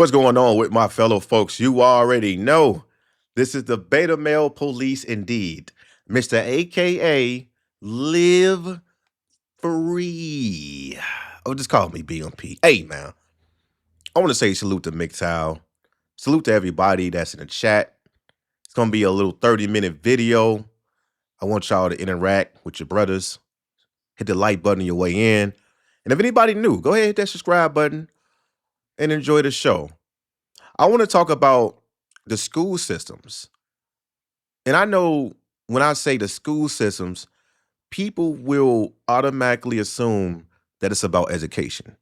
What's going on with my fellow folks? You already know this is the beta male police indeed, Mr. AKA Live Free. Oh, just call me BMP. Hey, man, I want to say salute to MGTOW. Salute to everybody that's in the chat. It's going to be a little 30-minute video. I want y'all to interact with your brothers. Hit the like button on your way in. And if anybody new, go ahead and hit that subscribe button and enjoy the show. I want to talk about the school systems. And I know when I say the school systems, people will automatically assume that it's about education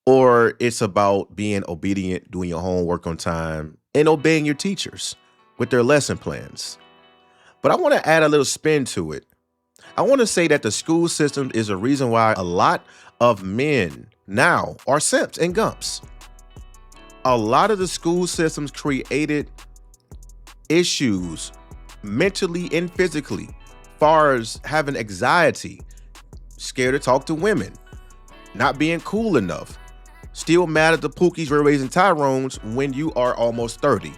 or it's about being obedient, doing your homework on time, and obeying your teachers with their lesson plans. But I want to add a little spin to it. I want to say that the school system is a reason why a lot of men now are simps and gumps. A lot of the school systems created issues mentally and physically, far as having anxiety, scared to talk to women, not being cool enough, still mad at the Pookies for raising Tyrones when you are almost 30.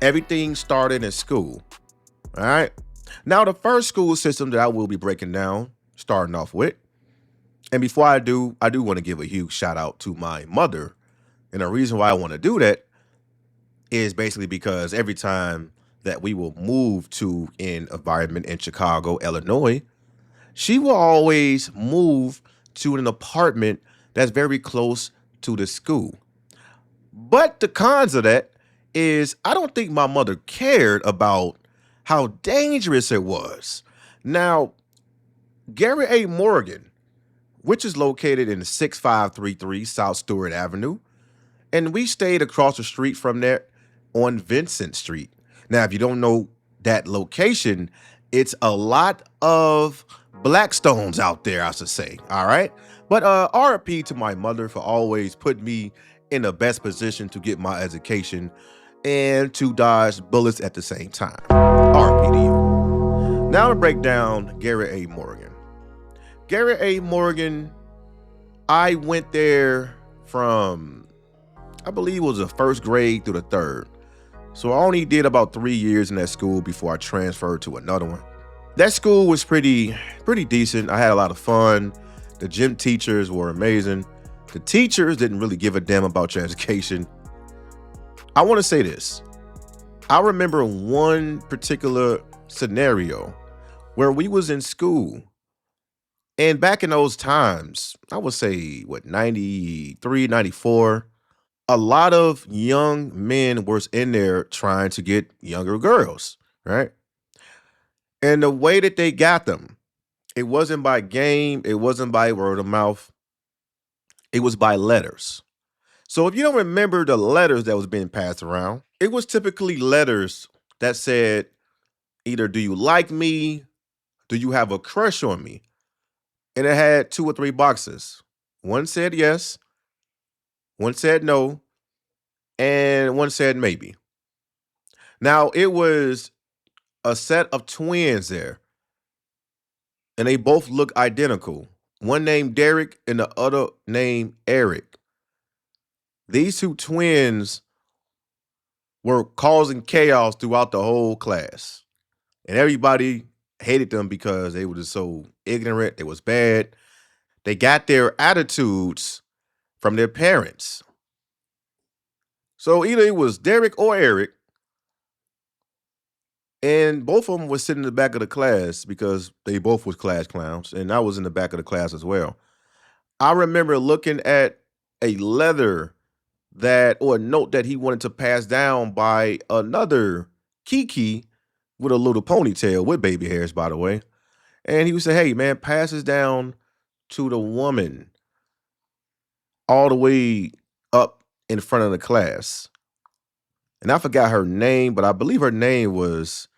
Everything started in school. All right. Now, the first school system that I will be breaking down, starting off with, and before I do want to give a huge shout out to my mother. And the reason why I want to do that is basically because every time that we will move to an environment in Chicago, Illinois, she will always move to an apartment that's very close to the school. But the cons of that is I don't think my mother cared about how dangerous it was. Now, Gary A. Morgan, which is located in 6533 South Stewart Avenue, and we stayed across the street from there on Vincent Street. Now, if you don't know that location, it's a lot of Blackstones out there, I should say. All right. But RP to my mother for always putting me in the best position to get my education and to dodge bullets at the same time. RP to you. Now to break down Gary A. Morgan. Gary A. Morgan, I went there from, I believe it was the first grade through the third. So I only did about 3 years in that school before I transferred to another one. That school was pretty decent. I had a lot of fun. The gym teachers were amazing. The teachers didn't really give a damn about your education. I want to say this. I remember one particular scenario where we was in school. And back in those times, I would say, 93, 94, a lot of young men was in there trying to get younger girls, right? And the way that they got them, it wasn't by game, it wasn't by word of mouth, it was by letters. So if you don't remember the letters that was being passed around, it was typically letters that said either do you like me, do you have a crush on me? And it had 2 or 3 boxes. One said yes, one said no, and one said maybe. Now, it was a set of twins there, and they both look identical. One named Derek and the other named Eric. These two twins were causing chaos throughout the whole class. And everybody hated them because they were just so ignorant. They was bad. They got their attitudes from their parents. So either it was Derek or Eric, and both of them was sitting in the back of the class because they both was class clowns, and I was in the back of the class as well. I remember looking at a letter that or a note that he wanted to pass down by another Kiki with a little ponytail with baby hairs, by the way. And he would say, hey, man, pass this down to the woman all the way up in front of the class. And I forgot her name, but I believe her name was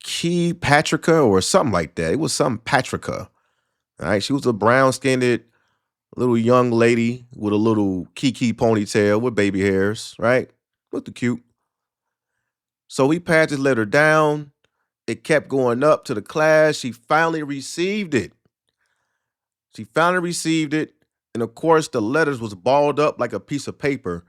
Key Patrica or something like that. It was some Patrica. All right. She was a brown skinned little young lady with a little Kiki ponytail with baby hairs, right? Looked cute. So he passed his letter down. It kept going up to the class. She finally received it. She finally received it. And of course, the letters was balled up like a piece of paper.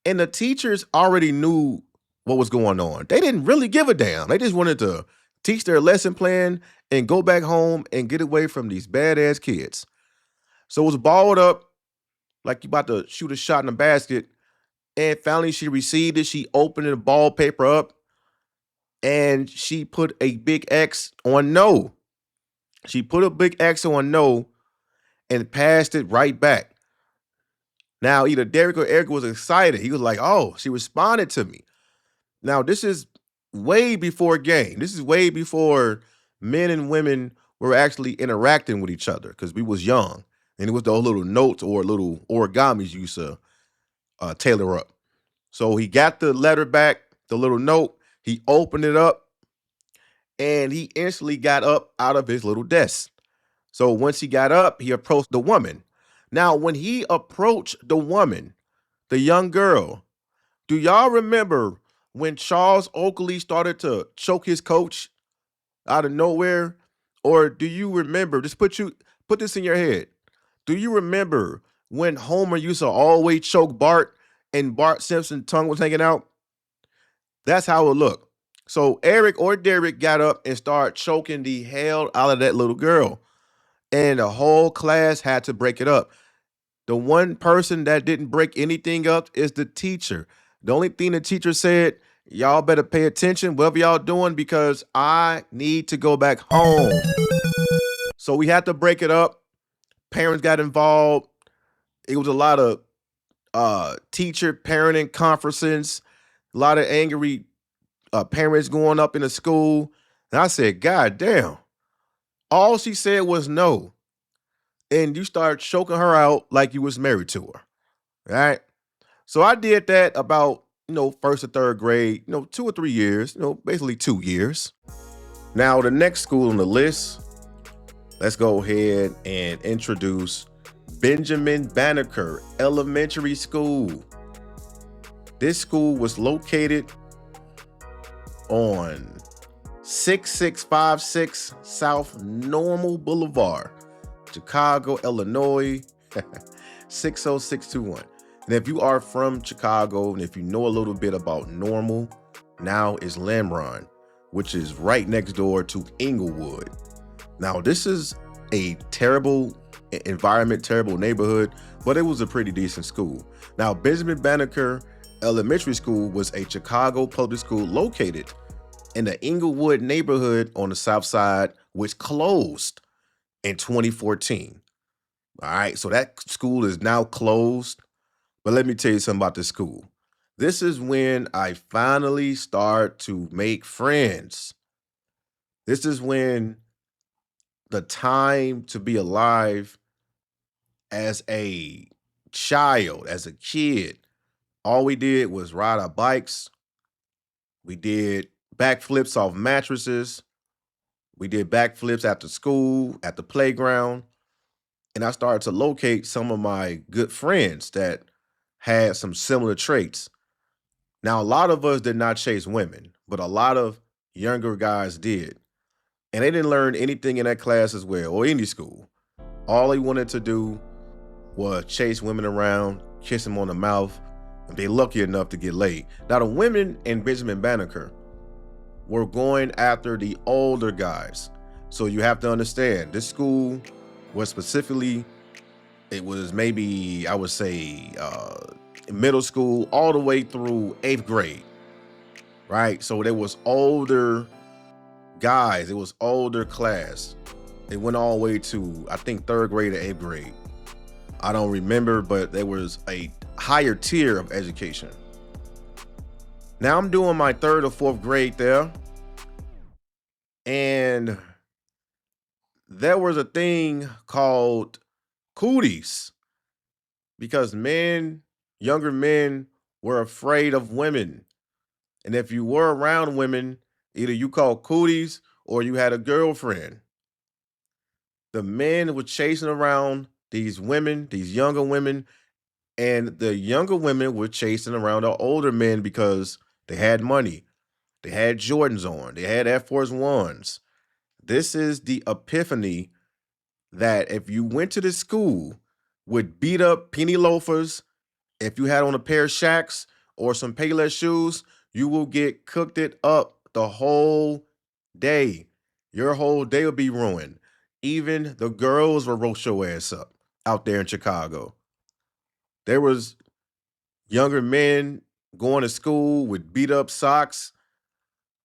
And the teachers already knew what was going on. They didn't really give a damn. They just wanted to teach their lesson plan and go back home and get away from these badass kids. So it was balled up like you about to shoot a shot in a basket. And finally, she received it. She opened the ball paper up and she put a big X on no. She put a big X on no and passed it right back. Now, either Derek or Eric was excited. He was like, oh, she responded to me. Now, this is way before game. This is way before men and women were actually interacting with each other because we was young. And it was those little notes or little origamis you used to tailor up. So he got the letter back, the little note. He opened it up and he instantly got up out of his little desk. So once he got up, he approached the woman. Now, when he approached the woman, the young girl, do y'all remember when Charles Oakley started to choke his coach out of nowhere? Or do you remember, put this in your head. Do you remember when Homer used to always choke Bart and Bart Simpson's tongue was hanging out? That's how it looked. So Eric or Derek got up and started choking the hell out of that little girl. And the whole class had to break it up. The one person that didn't break anything up is the teacher. The only thing the teacher said, y'all better pay attention, whatever y'all doing, because I need to go back home. So we had to break it up. Parents got involved. It was a lot of teacher parenting conferences, a lot of angry parents going up in the school. And I said, God damn. All she said was no. And you start choking her out like you was married to her. Right? So I did that about, first or third grade, 2 or 3 years, basically 2 years. Now, the next school on the list, let's go ahead and introduce Benjamin Banneker Elementary School. This school was located on 6656 South Normal Boulevard, Chicago, Illinois, 60621. And if you are from Chicago and if you know a little bit about Normal, now is Lamron, which is right next door to Inglewood. Now, this is a terrible environment, terrible neighborhood, but it was a pretty decent school. Now, Benjamin Banneker Elementary School was a Chicago public school located in the Inglewood neighborhood on the south side, which closed in 2014. All right, so that school is now closed. But let me tell you something about this school. This is when I finally start to make friends. This is when the time to be alive as a child, as a kid, all we did was ride our bikes. We did backflips off mattresses. We did backflips after school, at the playground. And I started to locate some of my good friends that had some similar traits. Now, a lot of us did not chase women, but a lot of younger guys did. And they didn't learn anything in that class as well, or any school. All they wanted to do was chase women around, kiss them on the mouth, and be lucky enough to get laid. Now, the women in Benjamin Banneker were going after the older guys. So you have to understand, this school was specifically, it was maybe, I would say, middle school all the way through 8th grade, right? So there was older guys, it was older class. It went all the way to, I think, 3rd grade or 8th grade. I don't remember, but there was a higher tier of education. Now I'm doing my 3rd or 4th grade there. And there was a thing called cooties because younger men were afraid of women. And if you were around women, either you called cooties or you had a girlfriend. The men were chasing around these women, these younger women, and the younger women were chasing around the older men because they had money. They had Jordans on. They had Air Force Ones. This is the epiphany that if you went to the school, with beat up penny loafers. If you had on a pair of Shacks or some Payless shoes, you will get cooked it up the whole day. Your whole day will be ruined. Even the girls will roast your ass up out there in Chicago. There was younger men going to school with beat up socks,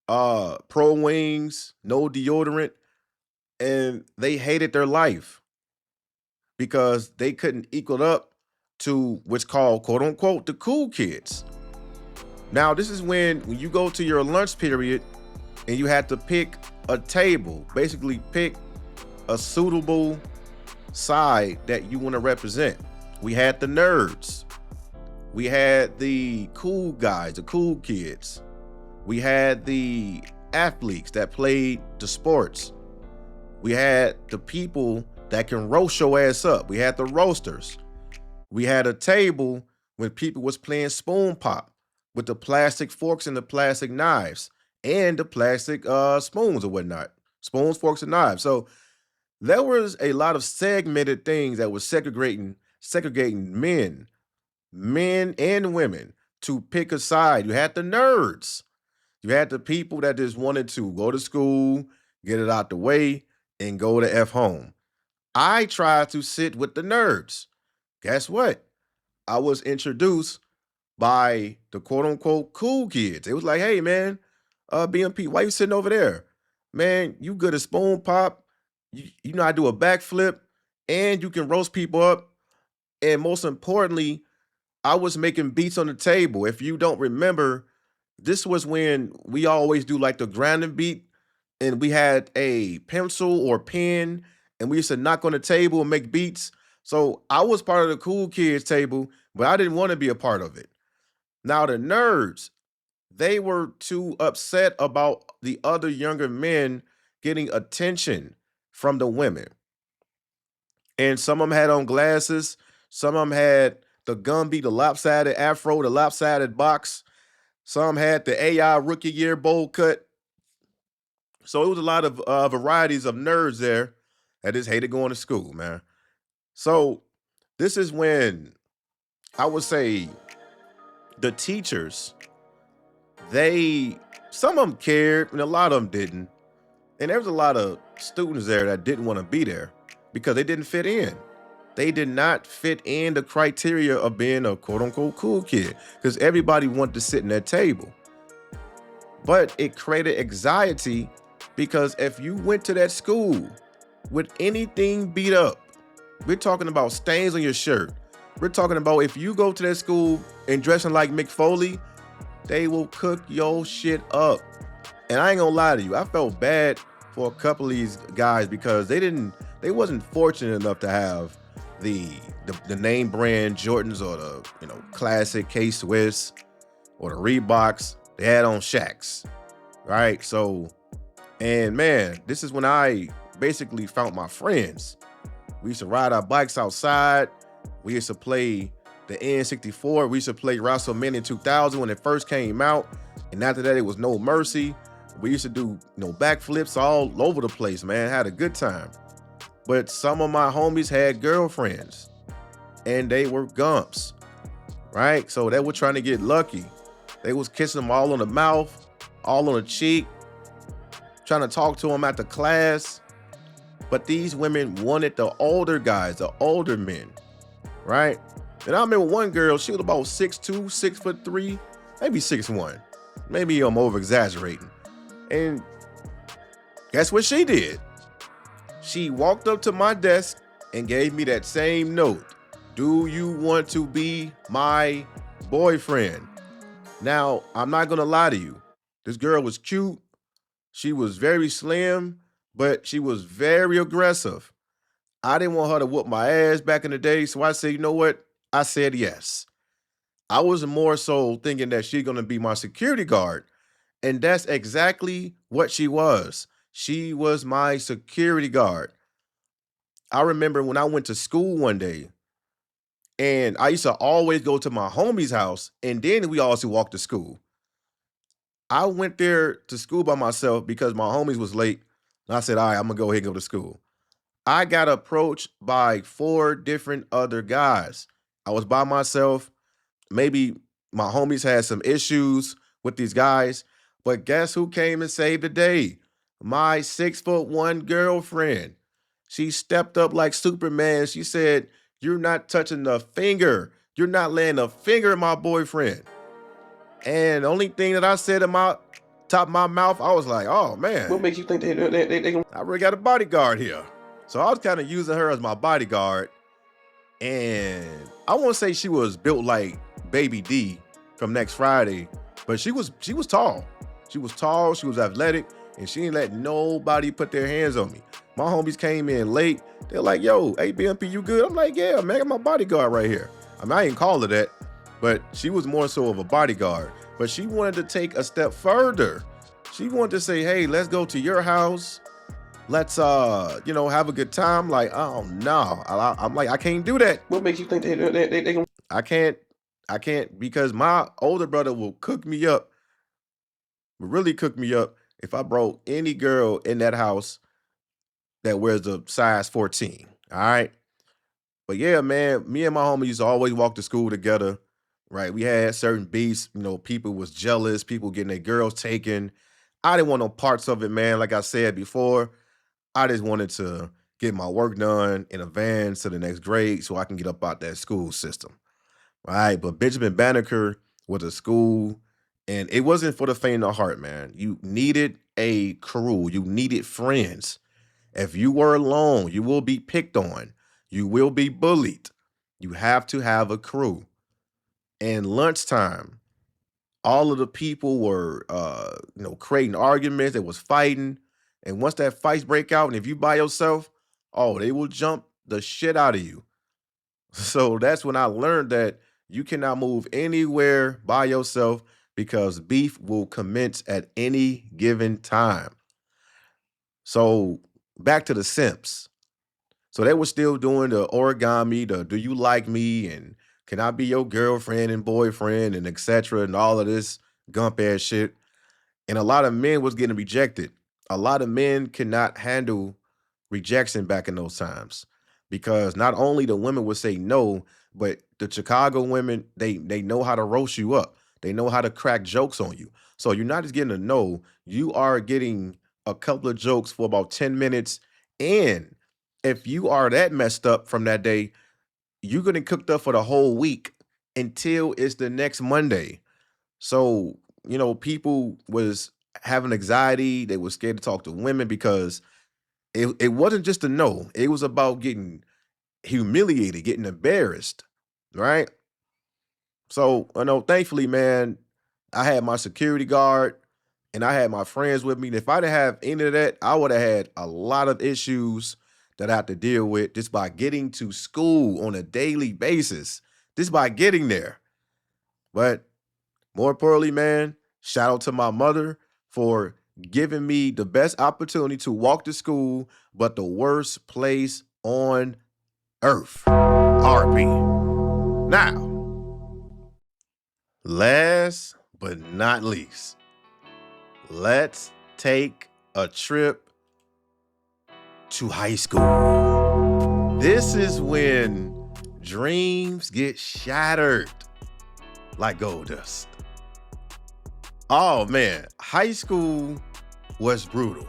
pro wings, no deodorant, and they hated their life because they couldn't equal up to what's called quote unquote the cool kids. Now, this is when you go to your lunch period and you had to pick a table, basically pick a suitable side that you want to represent. We had the nerds. We had the cool guys, the cool kids. We had the athletes that played the sports. We had the people that can roast your ass up. We had the roasters. We had a table when people was playing spoon pop with the plastic forks and the plastic knives and the plastic spoons or whatnot. Spoons, forks, and knives. So there was a lot of segmented things that was segregating men and women to pick a side. You had the nerds. You had the people that just wanted to go to school, get it out the way, and go to F home. I tried to sit with the nerds. Guess what? I was introduced by the quote unquote cool kids. It was like, hey man, BMP, why you sitting over there? Man, you good at spoon pop. You know how to do a backflip, and you can roast people up. And most importantly, I was making beats on the table. If you don't remember, this was when we always do like the grinding beat, and we had a pencil or pen, and we used to knock on the table and make beats. So I was part of the cool kids table, but I didn't want to be a part of it. Now the nerds, they were too upset about the other younger men getting attention from the women. And some of them had on glasses, some of them had the Gumby, the lopsided afro, the lopsided box. Some had the AI rookie year bowl cut. So it was a lot of varieties of nerds there that just hated going to school, man. So this is when I would say the teachers, they some of them cared and a lot of them didn't. And there was a lot of students there that didn't want to be there because they didn't fit in. They did not fit in the criteria of being a quote unquote cool kid because everybody wanted to sit in that table. But it created anxiety because if you went to that school with anything beat up, we're talking about stains on your shirt. We're talking about if you go to that school and dressing like Mick Foley, they will cook your shit up. And I ain't gonna lie to you, I felt bad for a couple of these guys because they wasn't fortunate enough to have the the name brand Jordans or the classic K Swiss or the Reeboks. They had on Shacks, right? So, and man, this is when I basically found my friends. We used to ride our bikes outside. We used to play the N64. We used to play WrestleMania 2000 when it first came out. And after that, it was No Mercy. We used to do backflips all over the place, man. Had a good time. But some of my homies had girlfriends and they were gumps, right? So they were trying to get lucky. They was kissing them all on the mouth, all on the cheek, trying to talk to them after class. But these women wanted the older guys, the older men, right? And I remember one girl, she was about 6'2", 6'3", maybe 6'1". Maybe I'm over exaggerating. And guess what she did? She walked up to my desk and gave me that same note. Do you want to be my boyfriend? Now, I'm not gonna lie to you. This girl was cute. She was very slim, but she was very aggressive. I didn't want her to whoop my ass back in the day, so I said, you know what? I said yes. I was more so thinking that she's gonna be my security guard, and that's exactly what she was. She was my security guard. I remember when I went to school one day, and I used to always go to my homie's house, and then we also walked to school. I went there to school by myself because my homies was late. And I said, all right, I'm gonna go ahead and go to school. I got approached by 4 different other guys. I was by myself. Maybe my homies had some issues with these guys, but guess who came and saved the day? My 6'1" girlfriend. She stepped up like Superman. She said, "You're not touching a finger. You're not laying a finger in my boyfriend." And the only thing that I said in my top of my mouth, I was like, "Oh man, What makes you think they gonna? I really got a bodyguard here." So I was kind of using her as my bodyguard. And I won't say she was built like Baby D from Next Friday, but she was tall. She was tall, she was athletic, and she didn't let nobody put their hands on me. My homies came in late. They're like, "Yo, hey BMP, you good?" I'm like, "Yeah, man, I got my bodyguard right here." I mean, I didn't call her that, but she was more so of a bodyguard. But she wanted to take a step further. She wanted to say, "Hey, let's go to your house. Let's have a good time." Like, oh no. I'm like, I can't do that. What makes you think they gonna? I can't, I can't, because my older brother will cook me up, will really cook me up if I brought any girl in that house that wears a size 14. All right. But yeah, man, me and my homie used to always walk to school together. Right. We had certain beefs, people was jealous, people getting their girls taken. I didn't want no parts of it, man. Like I said before, I just wanted to get my work done in advance to the next grade so I can get up out that school system. Right. But Benjamin Banneker was a school, and it wasn't for the faint of heart, man. You needed a crew, you needed friends. If you were alone, you will be picked on, you will be bullied. You have to have a crew. And lunchtime, all of the people were creating arguments, they was fighting. And once that fights break out, and if you by yourself, oh, they will jump the shit out of you. So that's when I learned that you cannot move anywhere by yourself because beef will commence at any given time. So back to the simps. So they were still doing the origami, the "do you like me?" and "can I be your girlfriend and boyfriend?" and etc. and all of this gump ass shit. And a lot of men was getting rejected. A lot of men cannot handle rejection back in those times because not only the women would say no, but the Chicago women, they know how to roast you up. They know how to crack jokes on you. So you're not just getting a no, you are getting a couple of jokes for about 10 minutes. And if you are that messed up from that day, you're getting cooked up for the whole week until it's the next Monday. So, people was having anxiety. They were scared to talk to women because it wasn't just a no. It was about getting humiliated, getting embarrassed, right? So, thankfully, man, I had my security guard and I had my friends with me. If I didn't have any of that, I would have had a lot of issues that I had to deal with just by getting to school on a daily basis, just by getting there. But more importantly, man, shout out to my mother for giving me the best opportunity to walk to school, but the worst place on earth. RP. Now, last but not least, let's take a trip to high school. This is when dreams get shattered like gold dust. Oh man, high school was brutal.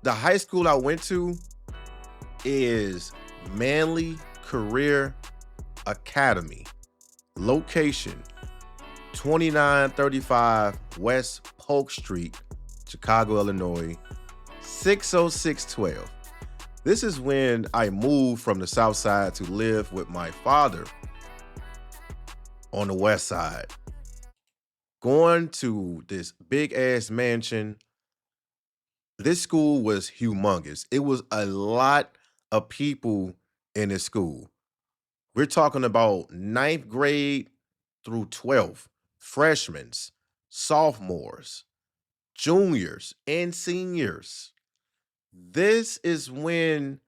The high school I went to is Manly Career Academy. Location 2935 West Polk Street, Chicago, Illinois, 60612. This is when I moved from the South Side to live with my father on the West Side. Going to this big ass mansion. This school was humongous. It was a lot of people in this school. We're talking about ninth grade through 12th, freshmen, sophomores, juniors, and seniors. This is when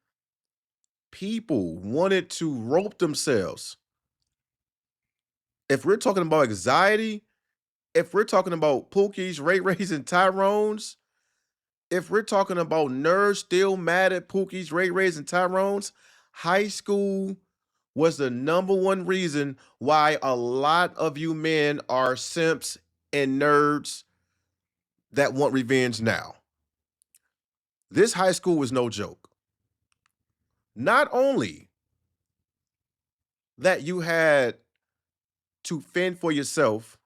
people wanted to rope themselves. If we're talking about anxiety, if we're talking about Pookies, Ray Rays, and Tyrones, if we're talking about nerds still mad at Pookie's, Ray Rays, and Tyrone's, high school was the number one reason why a lot of you men are simps and nerds that want revenge now. This high school was no joke. Not only that you had to fend for yourself,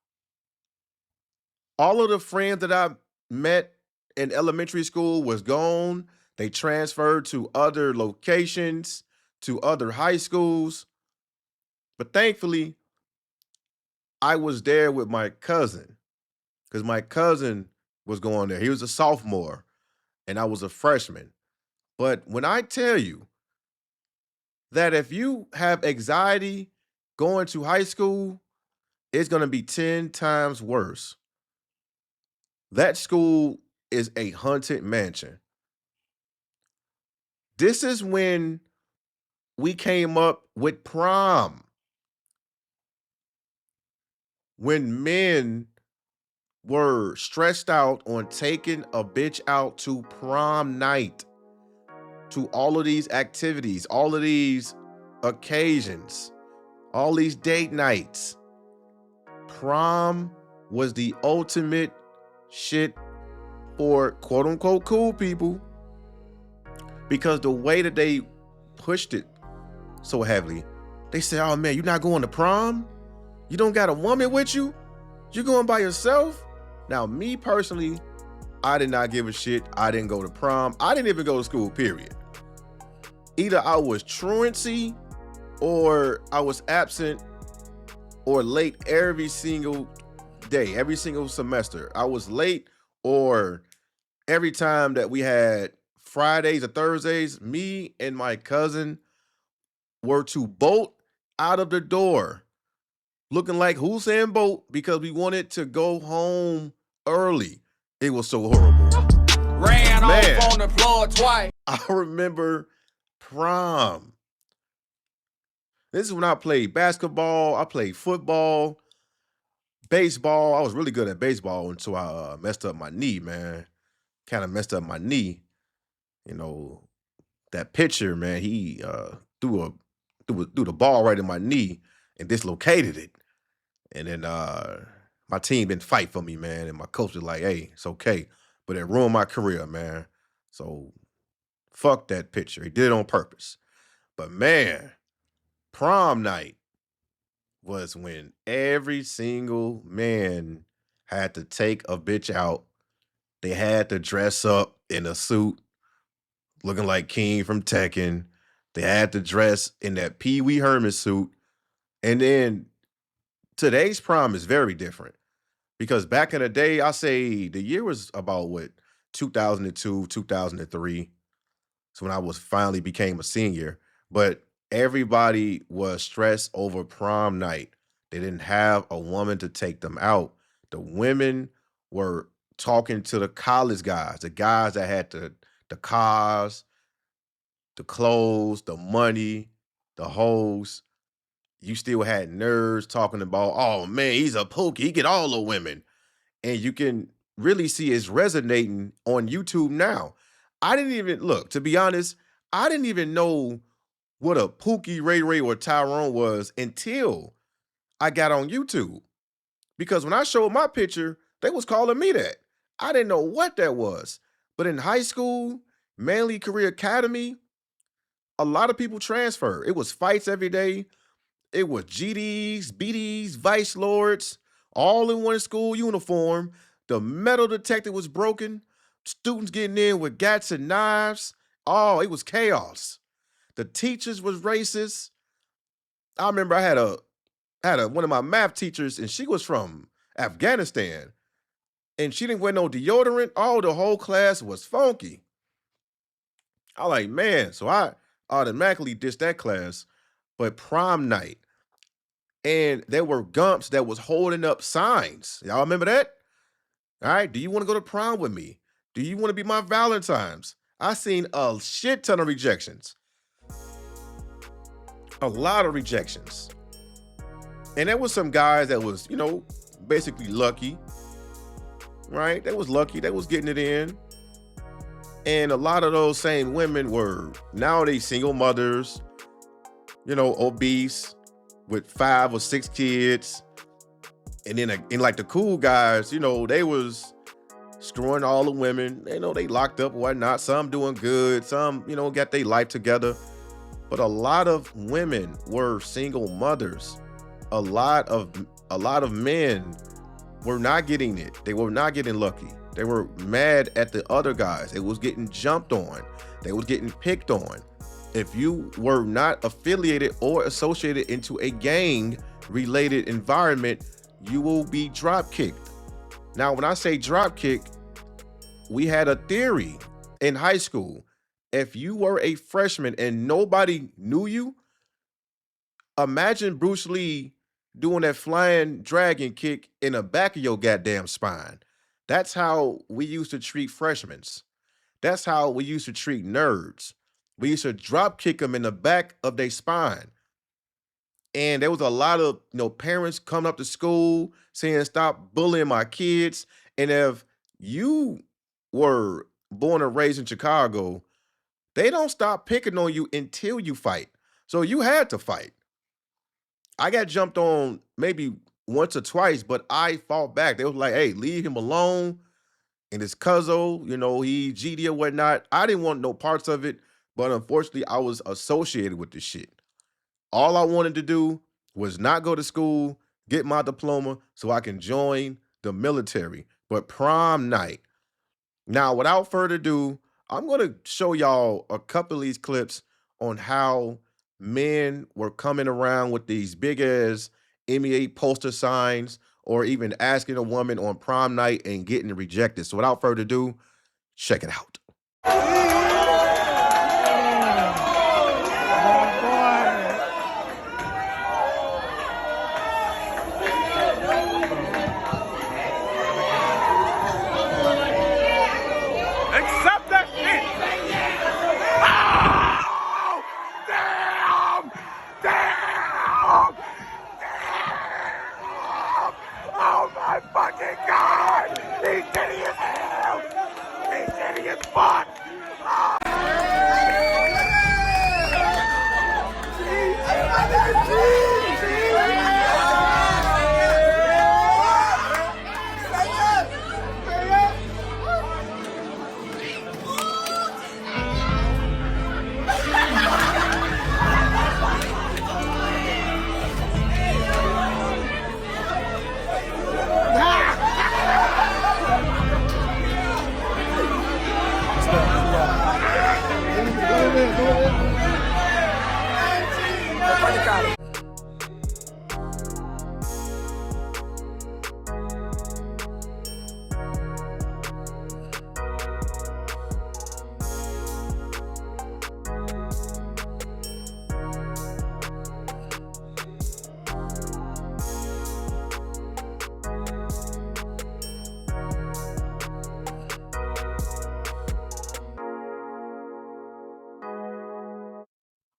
all of the friends that I met in elementary school was gone. They transferred to other locations, to other high schools. But thankfully, I was there with my cousin because my cousin was going there. He was a sophomore and I was a freshman. But when I tell you that if you have anxiety going to high school, it's going to be 10 times worse. That school is a haunted mansion. This is when we came up with prom. When men were stressed out on taking a bitch out to prom night, to all of these activities, all of these occasions, all these date nights. Prom was the ultimate shit for quote unquote cool people because the way that they pushed it so heavily, they said, oh man, you're not going to prom? You don't got a woman with you? You're going by yourself? Now, me personally, I did not give a shit. I didn't go to prom. I didn't even go to school, period. Either I was truancy or I was absent or late every single day, every single semester. I was late, or every time that we had Fridays or Thursdays, me and my cousin were to bolt out of the door looking like Usain Bolt because we wanted to go home early. It was so horrible. Ran Man, off on the floor twice. I remember prom. This is when I played basketball, I played football, baseball. I was really good at baseball until I messed up my knee, man. Kind of messed up my knee. You know, that pitcher, man, he threw the ball right in my knee and dislocated it. And then my team didn't fight for me, man. And my coach was like, hey, it's okay. But it ruined my career, man. So fuck that pitcher. He did it on purpose. But man, prom night was when every single man had to take a bitch out. They had to dress up in a suit, looking like King from Tekken. They had to dress in that Pee Wee Herman suit. And then today's prom is very different because back in the day, I say the year was about what, 2002, 2003. So when I was finally became a senior, but everybody was stressed over prom night. They didn't have a woman to take them out. The women were talking to the college guys, the guys that had the cars, the clothes, the money, the hoes. You still had nerds talking about, oh man, he's a pookie, he get all the women. And you can really see it's resonating on YouTube now. I didn't even look, to be honest, I didn't even know what a Pookie, Ray Ray, or Tyrone was until I got on YouTube. Because when I showed my picture, they was calling me that. I didn't know what that was. But in high school, Manly Career Academy, a lot of people transferred. It was fights every day. It was GDs, BDs, Vice Lords, all in one school uniform. The metal detector was broken. Students getting in with gats and knives. Oh, it was chaos. The teachers was racist. I remember I had one of my math teachers, and she was from Afghanistan, and she didn't wear no deodorant. Oh, the whole class was funky. I like, man, so I automatically ditched that class. But prom night, and there were gumps that was holding up signs. Y'all remember that? All right, do you want to go to prom with me? Do you want to be my Valentine's? I seen a shit ton of rejections. A lot of rejections. And there was some guys that was, basically lucky, right? They was lucky. They was getting it in. And a lot of those same women were nowadays single mothers, obese with 5 or 6 kids. And then and like the cool guys, they was screwing all the women. They locked up, whatnot. Some doing good, some, got their life together. But a lot of women were single mothers. A lot of men were not getting it. They were not getting lucky. They were mad at the other guys. They was getting jumped on. They was getting picked on. If you were not affiliated or associated into a gang related environment, you will be drop kicked. Now, when I say drop kick, we had a theory in high school. If you were a freshman and nobody knew you, imagine Bruce Lee doing that flying dragon kick in the back of your goddamn spine. That's how we used to treat freshmen. That's how we used to treat nerds. We used to drop kick them in the back of their spine. And there was a lot of parents coming up to school saying, "Stop bullying my kids." And if you were born and raised in Chicago, they don't stop picking on you until you fight. So you had to fight. I got jumped on maybe once or twice, but I fought back. They was like, "Hey, leave him alone." And his cousin, he GD or whatnot. I didn't want no parts of it, but unfortunately, I was associated with this shit. All I wanted to do was not go to school, get my diploma so I can join the military. But prom night. Now, without further ado, I'm going to show y'all a couple of these clips on how men were coming around with these big ass MEA poster signs or even asking a woman on prom night and getting rejected. So without further ado, check it out. Accept that shit! Oh! Damn! Damn! Damn! Oh my fucking god! He's getting his hell! He's getting his butt!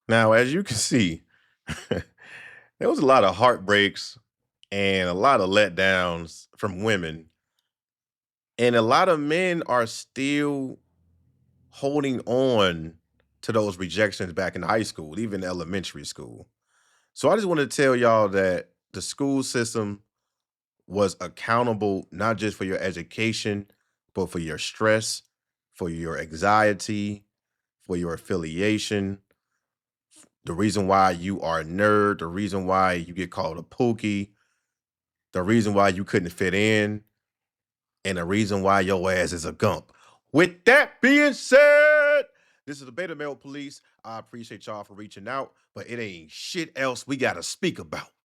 Now, as you can see, there was a lot of heartbreaks and a lot of letdowns from women. And a lot of men are still holding on to those rejections back in high school, even elementary school. So I just want to tell y'all that the school system was accountable not just for your education, but for your stress, for your anxiety, for your affiliation, the reason why you are a nerd, the reason why you get called a pookie, the reason why you couldn't fit in, and the reason why your ass is a gump. With that being said, this is the Beta Male Police. I appreciate y'all for reaching out, but it ain't shit else we gotta speak about.